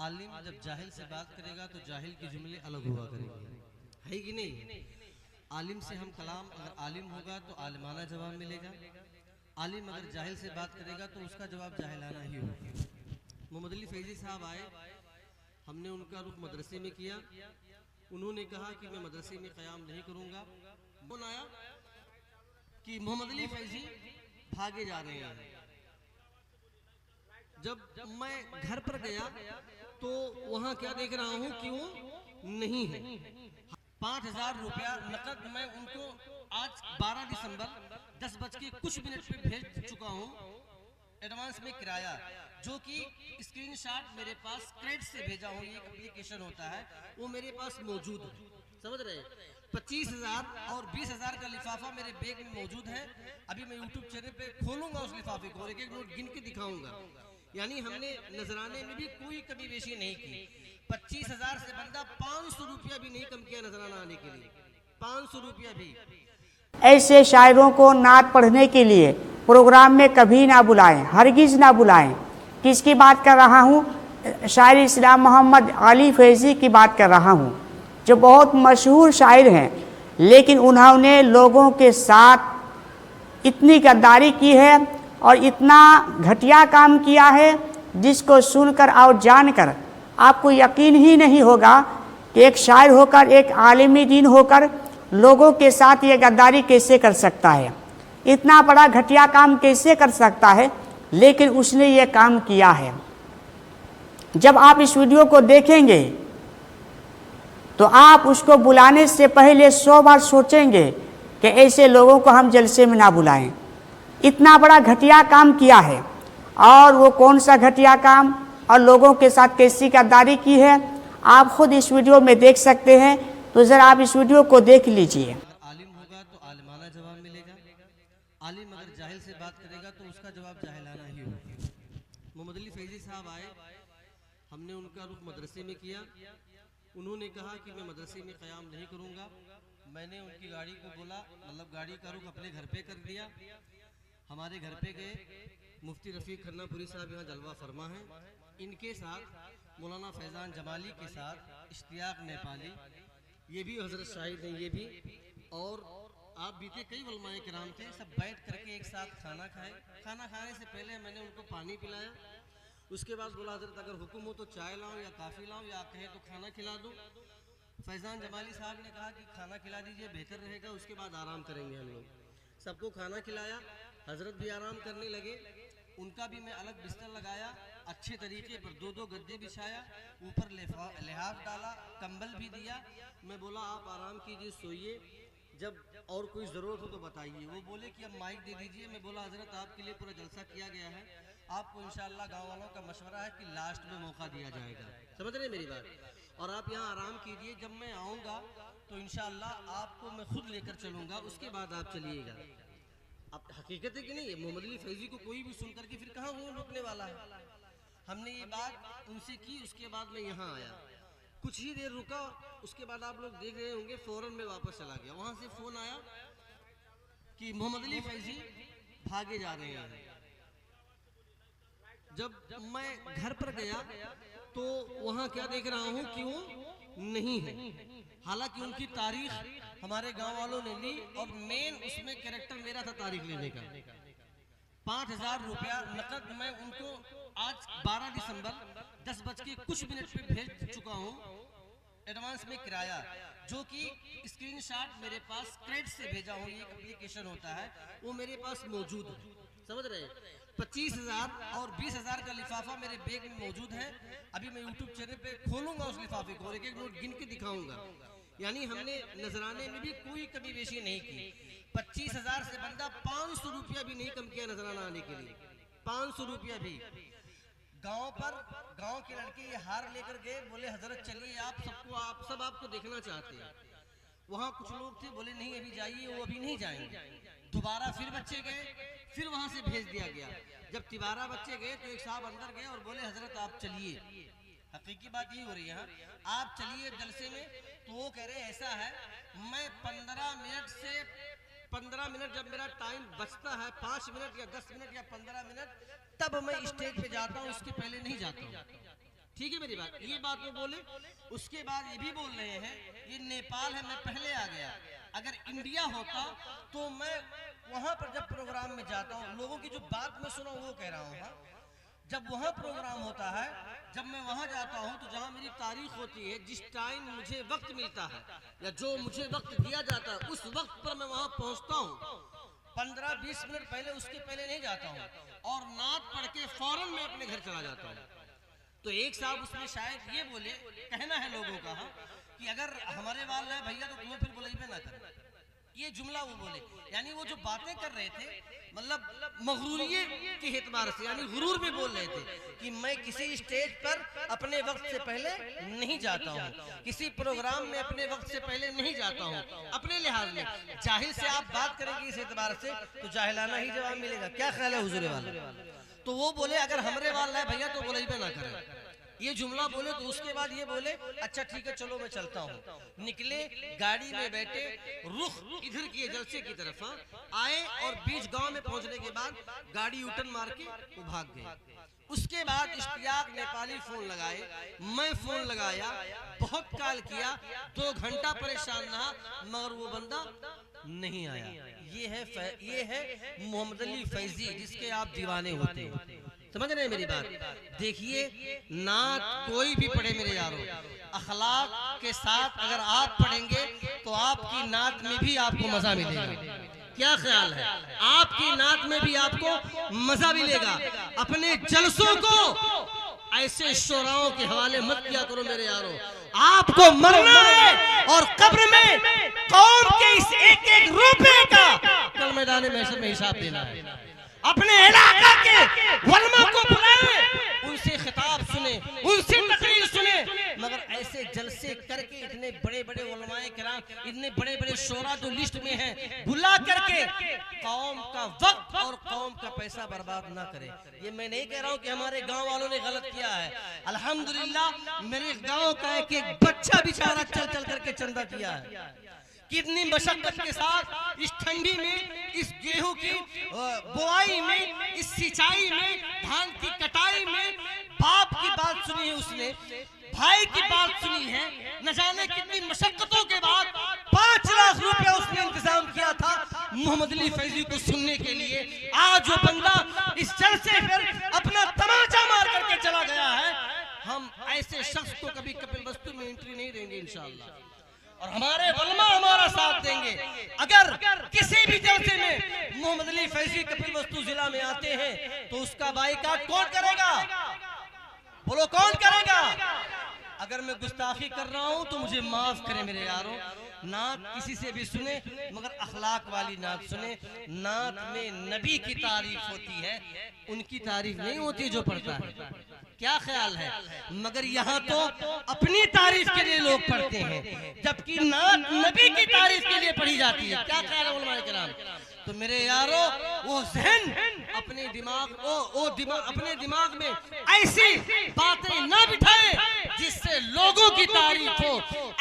आलिम जब जाहिल से बात करेगा तो जाहिल के जुमले अलग हुआ करेंगे, है कि नहीं। आलिम से हम कलाम, अगर आलिम होगा तो आलिमाना जवाब मिलेगा। आलिम अगर जाहिल से बात करेगा तो उसका जवाब जाहिलाना ही होगा। मोहम्मद अली फैजी साहब आए, हमने उनका रुख मदरसे में किया। उन्होंने कहा कि मैं मदरसे में क़याम नहीं करूँगा। फोन आया कि मोहम्मद अली फैजी भागे जा रहे हैं। जब मैं घर पर गया तो वहाँ क्या देख रहा हूँ कि वो नहीं है। 5,000 रुपया नकद मैं उनको आज 12 दिसंबर 10 बज के कुछ मिनट पे भेज चुका हूँ, एडवांस में किराया, जो कि स्क्रीनशॉट मेरे पास क्रेडिट से भेजा हूँ। ये एप्लीकेशन होता है, वो मेरे पास मौजूद है, समझ रहे हैं। 25,000 और 20,000 का लिफाफा मेरे बैग में मौजूद है। अभी मैं यूट्यूब चैनल पे खोलूंगा उस लिफाफे को और एक एक नोट गिन के दिखाऊंगा। यानी हमने नजराने में भी कोई कमी बेशी नहीं की। 25,000 से बंदा 500 रुपया भी नहीं कम किया नजराना आने के लिए, 500 रुपया भी। ऐसे शायरों को नात पढ़ने के लिए प्रोग्राम में कभी ना बुलाएं, हरगिज़ ना बुलाएं। किसकी बात कर रहा हूँ? शायर इस्लाम मोहम्मद अली फैज़ी की बात कर रहा हूँ, जो बहुत मशहूर शायर हैं, लेकिन उन्होंने लोगों के साथ इतनी गद्दारी की है और इतना घटिया काम किया है जिसको सुनकर और जानकर आपको यकीन ही नहीं होगा कि एक शायर होकर, एक आलिमी दीन होकर लोगों के साथ ये गद्दारी कैसे कर सकता है, इतना बड़ा घटिया काम कैसे कर सकता है। लेकिन उसने ये काम किया है। जब आप इस वीडियो को देखेंगे तो आप उसको बुलाने से पहले 100 बार सोचेंगे कि ऐसे लोगों को हम जलसे में ना बुलाएं। इतना बड़ा घटिया काम किया है, और वो कौन सा घटिया काम और लोगों के साथ कैसी गद्दारी की है आप खुद इस वीडियो में देख सकते हैं। तो ज़रा आप इस वीडियो को देख लीजिए। आलिम होगा तो आलिमाना जवाब मिलेगा। आलिम अगर जाहिल से बात करेगा तो उसका जवाब जाहिलाना ही होगा। मोहम्मद अली फैजी साहब आए, हमने उनका रुख मदरसे में किया। उन्होंने कहा कि मैं मदरसे में क़याम नहीं करूँगा। मैंने उनकी गाड़ी को बोला, मतलब गाड़ी का रुख अपने घर पे कर दिया। हमारे घर पे गए, मुफ्ती रफ़ीक खन्नापुरी साहब यहाँ जलवा फरमा हैं, इनके साथ मौलाना फैज़ान जमाली के साथ इश्तियाक नेपाली, ये भी हज़रत शाहिद हैं, ये भी, और आप बीते कई उलमाए किराम थे, सब बैठ करके एक साथ खाना खाए। खाना खाने से पहले मैंने उनको पानी पिलाया। उसके बाद बोला, हज़रत अगर हुक्म हो तो चाय लाऊं या काफ़ी लाऊं, या कहे तो खाना खिला दूं। फैज़ान जमाली साहब ने कहा कि खाना खिला दीजिए, बेहतर रहेगा, उसके बाद आराम करेंगे हम लोग। सबको खाना खिलाया, हज़रत भी आराम करने लगे। उनका भी मैं अलग बिस्तर लगाया, अच्छे तरीके पर 2-2 गद्दे बिछाया, ऊपर लिहाफ डाला, कंबल भी दिया। मैं बोला आप आराम कीजिए, सोइए, जब और कोई ज़रूरत हो तो बताइए। वो बोले कि अब माइक दे दीजिए। मैं बोला हज़रत आपके लिए पूरा जलसा किया गया है, आपको इंशाअल्लाह गाँव वालों का मशवरा है कि लास्ट में मौका दिया जाएगा, समझ रहे मेरी बात, और आप यहाँ आराम कीजिए। जब मैं आऊँगा तो इंशाअल्लाह आपको मैं खुद लेकर चलूँगा, उसके बाद आप चलिएगा। अब हकीकत है कि नहीं है, मोहम्मद अली फैजी को कोई भी सुन करके फिर कहाँ वो रुकने वाला है। हमने ये बात उनसे की, उसके बाद मैं यहाँ आया, कुछ ही देर रुका, उसके बाद आप लोग देख रहे होंगे फौरन में वापस चला गया। वहाँ से फ़ोन आया कि मोहम्मद अली फैजी भागे जा रहे हैं। जब मैं घर पर गया तो वहाँ क्या देख रहा हूँ कि वो नहीं है। हालांकि उनकी तारीख हमारे गांव वालों ने ली, और मेन उसमें कैरेक्टर मेरा था तारीख लेने का। 5,000 रुपया नकद मैं उनको आज 12 दिसंबर 10 बज के कुछ मिनट पे भेज चुका हूँ, एडवांस में किराया, जो कि स्क्रीनशॉट मेरे पास क्रेडिट से भेजा हूँ। ये एप्लीकेशन होता है, वो मेरे पास मौजूद है, समझ रहे हैं। 25,000 और 20,000 का लिफाफा मेरे बैग में मौजूद है। अभी मैं यूट्यूब चैनल पे खोलूंगा उस लिफाफे को और एक एक नोट गिन के दिखाऊंगा। यानी हमने नजराने में भी कोई कमी बेशी नहीं की। 25,000 से बंदा 500 रुपया भी नहीं कम किया नजराना आने के लिए, 500 रुपया भी। गांव पर गांव के लड़के ये हार लेकर गए, बोले हजरत चलिए आप सब आपको देखना चाहते हैं। वहाँ कुछ लोग थे, बोले नहीं अभी जाइए, वो अभी नहीं जाएंगे। दोबारा फिर बच्चे गए, फिर वहाँ से भेज दिया गया। जब तिबारा बच्चे गए तो एक साहब अंदर गए और बोले हजरत आप चलिए, हकीकी बात यही हो रही है यहाँ, आप चलिए जलसे में। तो वो कह रहे ऐसा है, मैं 15 मिनट जब मेरा टाइम बचता है, 5 मिनट या 10 मिनट या 15 मिनट, तब मैं स्टेज पे जाता हूँ, उसके पहले नहीं जाता हूँ। ठीक है मेरी बात, ये बात वो बोले। उसके बाद ये भी बोल रहे हैं ये नेपाल है, मैं पहले आ गया, अगर इंडिया होता तो मैं वहां पर जब प्रोग्राम में जाता हूँ, लोगों की जो बात मैं सुना वो कह रहा हूँ, जब वहाँ प्रोग्राम होता है, जब मैं वहाँ जाता हूँ तो जहाँ मेरी तारीख होती है, जिस टाइम मुझे वक्त मिलता है या जो मुझे वक्त दिया जाता है उस वक्त पर मैं वहाँ पहुँचता हूँ। 15-20 मिनट पहले, उसके पहले नहीं जाता हूँ, और नात पढ़ के फौरन मैं अपने घर चला जाता हूँ। तो एक साहब उसमें शायद ये बोले, कहना है लोगों का कि अगर हमारे वाला है भैया तो तुम्हें फिर बुलाइबे ना कर, ये जुमला वो बोले। यानी वो जो बातें कर रहे थे मतलब मगरूरियत के एतबार से, यानी गुरूर में बोल रहे थे कि मैं किसी स्टेज पर अपने वक्त से पहले नहीं जाता हूँ, किसी प्रोग्राम में अपने वक्त से पहले नहीं जाता हूँ अपने लिहाज में। जाहिल से आप बात करेंगे इस एतबार से तो जाहिलाना ही जवाब मिलेगा। क्या ख्याल है हुजूर वाला? तो वो बोले अगर हमरे वाला है भैया तो बुलाइबे ना करें, ये जुमला बोले। तो उसके बाद ये बोले अच्छा ठीक है चलो मैं चलता हूँ। निकले, गाड़ी में बैठे, रुख इधर किए जलसे की तरफ आए, और बीच गांव में पहुंचने के बाद गाड़ी उटन मार के वो भाग गए। उसके बाद इश्तियाक नेपाली फोन लगाए, मैं फोन लगाया, बहुत कॉल किया, 2 घंटा परेशान रहा, मगर वो बंदा नहीं आया। ये है मोहम्मद अली फैजी जिसके आप दीवाने होते हैं। समझ रहे हैं मेरी बात? देखिए, नात कोई भी पढ़े मेरे यारों, अखलाक के साथ अगर आप पढ़ेंगे तो आपकी नात में भी आपको मजा मिलेगा। क्या ख्याल है? आपकी नात में भी आपको मजा मिलेगा। अपने जलसों को ऐसे शोराओं के हवाले मत किया करो मेरे यारों। आपको मरना है और कब्र में कौम के इस एक रुपए का कल मैदान महशर में हिसाब देना है। अपने इलाका के उलमा को बुलाएं, उनसे खिताब सुने, उनसे तकरीर सुने, मगर ऐसे जलसे करके इतने बड़े बड़े उलमाए किराम, इतने बड़े बड़े शोरा जो लिस्ट में हैं, बुला करके कौम का वक्त और कौम का पैसा बर्बाद ना करे। ये मैं नहीं कह रहा हूँ कि हमारे गांव वालों ने गलत किया है। अल्हम्दुलिल्लाह मेरे गांव का एक बच्चा बेचारा चल चल करके चंदा किया है। कितनी मशक्कत के साथ इस ठंडी में, इस गेहूं की बुआई में, इस सिंचाई में, धान की कटाई में बाप की बात सुनी है उसने, भाई की बात सुनी है, न जाने कितनी मशक्कतों के बाद 5 लाख रुपया उसने इंतजाम किया था मोहम्मद अली फैजी को सुनने के लिए। आज वो बंदा इस जल से फिर अपना तमाचा मार करके चला गया है। हम ऐसे शख्स को कभी कपिल वस्तु में एंट्री नहीं देंगे इंशाअल्लाह, और हमारे उलमा हमारा साथ देंगे। अगर किसी भी जलसे में मोहम्मद अली फैजी कपिल वस्तु जिला में आते हैं तो उसका बाइकाट कौन करेगा? बोलो कौन करेगा? अगर मैं गुस्ताखी कर रहा हूं तो मुझे माफ करें मेरे यारों। नात किसी से भी सुने मगर अखलाक वाली नात सुने। नात में नबी की तारीफ होती है, उनकी तारीफ नहीं होती जो पढ़ता है। क्या ख्याल है? मगर यहाँ तो अपनी तारीफ के लिए लोग पढ़ते हैं, जबकि नात नबी की तारीफ के लिए पढ़ी जाती है। क्या ख्याल है उलमाए किराम? तो मेरे यारो वो जहन अपने अपने दिमाग में ऐसी बातें ना बिठाए जिससे लोगों की तारीफ हो।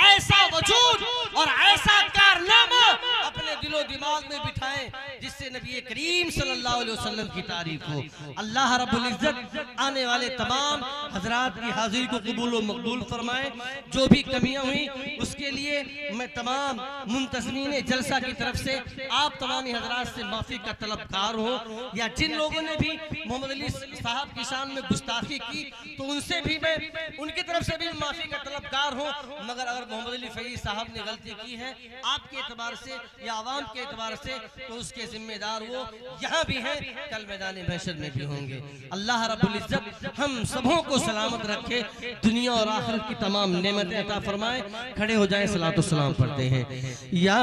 ऐसा वजूद और ऐसा कारनामा अपने दिलो दिमाग में बिठाएं जिससे नबी करीम सल्लल्लाहु अलैहि वसल्लम की तारीफ हो। अल्लाह रब्बुल इज्जत आने वाले तमाम हजरात की हाजिरी को कबूल और मकबूल फरमाए। जो भी कमियां हुई उसके लिए मैं तमाम मुंतज़मीन जलसा की तरफ से आप तमाम हजरात से माफी का तलबकार हो, या जिन लोगों ने भी मोहम्मद अली साहब की शान में गुस्ताखी की तो उनसे भी मैं उनकी तरफ से भी माफी का तलबकार हूँ। मगर अगर मोहम्मद अली फैजी साहब ने गलती की है आपके एतबार से या आवाम के एतबार से तो उसके जिम्मेदार वो यहाँ भी हैं, कल मैदान महशर में भी होंगे। अल्लाह रब्बुल इज्जत हम सबों को सलामत रखे, दुनिया और आखिरत की तमाम नेमतें अता फरमाए। खड़े हो जाएं, सलातो सलाम पढ़ते हैं। या